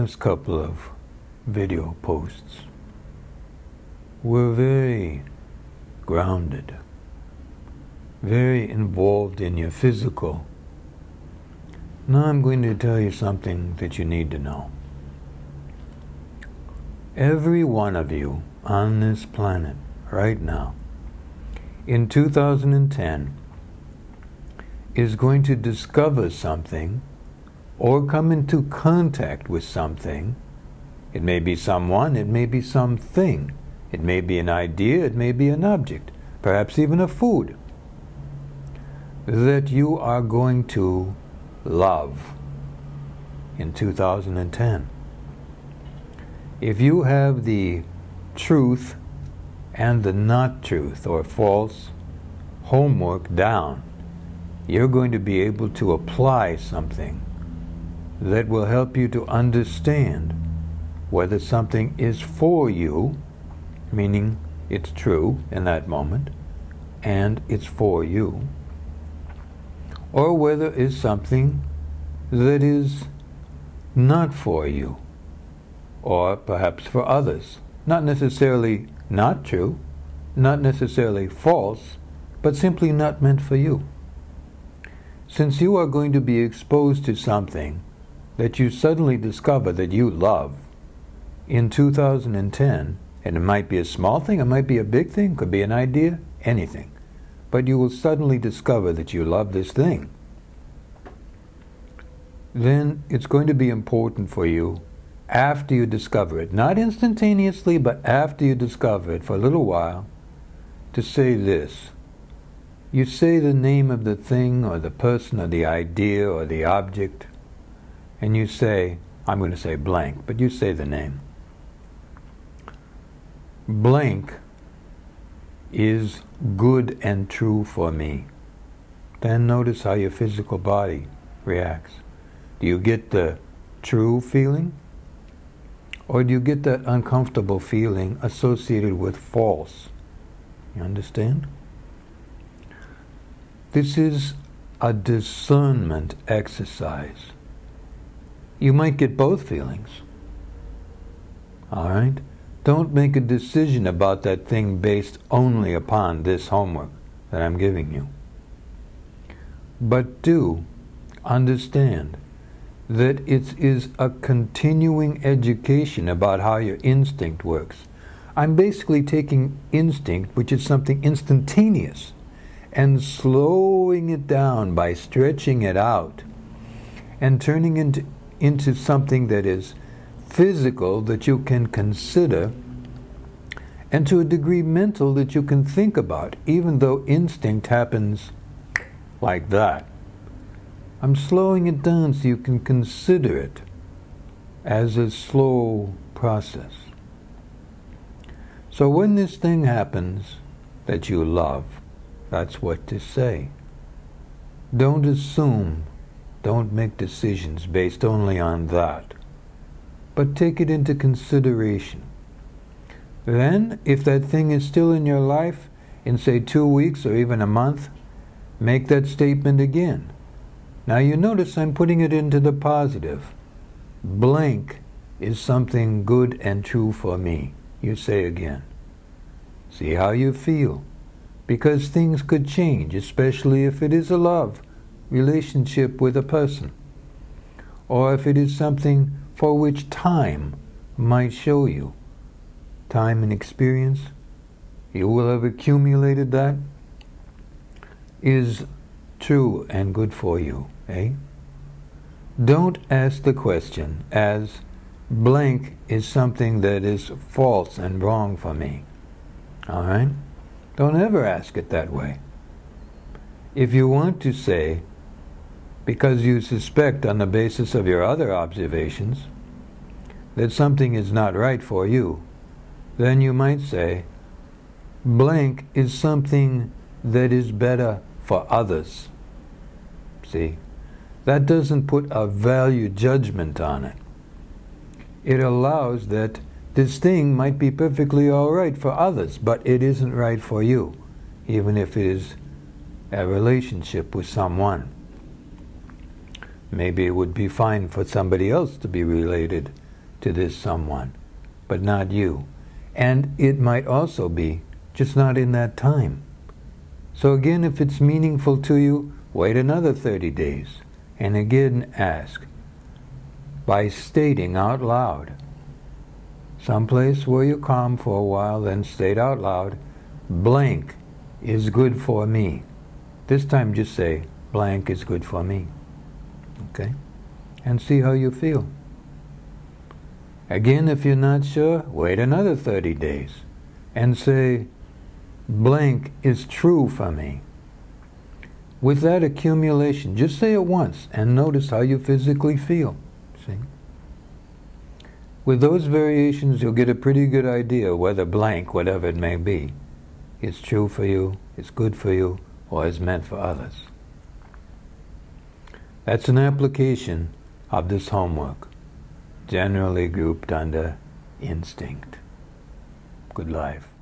last couple of video posts were very grounded, very involved in your physical. Now I'm going to tell you something that you need to know. Every one of you on this planet right now, in 2010, is going to discover something or come into contact with something. It may be someone, it may be something. It may be an idea, it may be an object, perhaps even a food, that you are going to love in 2010. If you have the truth and the not truth or false homework down, you're going to be able to apply something that will help you to understand whether something is for you, meaning it's true in that moment and it's for you, or whether it's something that is not for you, or perhaps for others. Not necessarily not true, not necessarily false, but simply not meant for you. Since you are going to be exposed to something that you suddenly discover that you love in 2010, and it might be a small thing, it might be a big thing, could be an idea, anything, but you will suddenly discover that you love this thing, then it's going to be important for you after you discover it, not instantaneously, but after you discover it for a little while, to say this. You say the name of the thing or the person or the idea or the object, and you say, I'm going to say blank, but you say the name. Blank is good and true for me. Then notice how your physical body reacts. Do you get the true feeling? Or do you get that uncomfortable feeling associated with false? You understand? This is a discernment exercise. You might get both feelings. All right? Don't make a decision about that thing based only upon this homework that I'm giving you. But do understand that it is a continuing education about how your instinct works. I'm basically taking instinct, which is something instantaneous, and slowing it down by stretching it out and turning into something that is physical, that you can consider, and to a degree mental, that you can think about, even though instinct happens like that. I'm slowing it down so you can consider it as a slow process. So when this thing happens that you love, that's what to say. Don't assume, don't make decisions based only on that, but take it into consideration. Then, if that thing is still in your life, in say 2 weeks or even a month, make that statement again. Now you notice I'm putting it into the positive. Blank is something good and true for me. You say again. See how you feel. Because things could change, especially if it is a love relationship with a person, or if it is something for which time might show you. Time and experience, you will have accumulated that, is true and good for you, eh? Don't ask the question as blank is something that is false and wrong for me. All right? Don't ever ask it that way. If you want to say, because you suspect on the basis of your other observations that something is not right for you, then you might say, blank is something that is better for others. See, that doesn't put a value judgment on it. It allows that this thing might be perfectly all right for others, but it isn't right for you, even if it is a relationship with someone. Maybe it would be fine for somebody else to be related to this someone, but not you. And it might also be just not in that time. So again, if it's meaningful to you, wait another 30 days. And again ask, by stating out loud, someplace where you're calm for a while, then state out loud, blank is good for me. This time just say, blank is good for me. Okay? And see how you feel. Again, if you're not sure, wait another 30 days and say, blank is true for me. With that accumulation, just say it once and notice how you physically feel. See? With those variations, you'll get a pretty good idea whether blank, whatever it may be, is true for you, is good for you, or is meant for others. That's an application of this homework, generally grouped under instinct. Good life.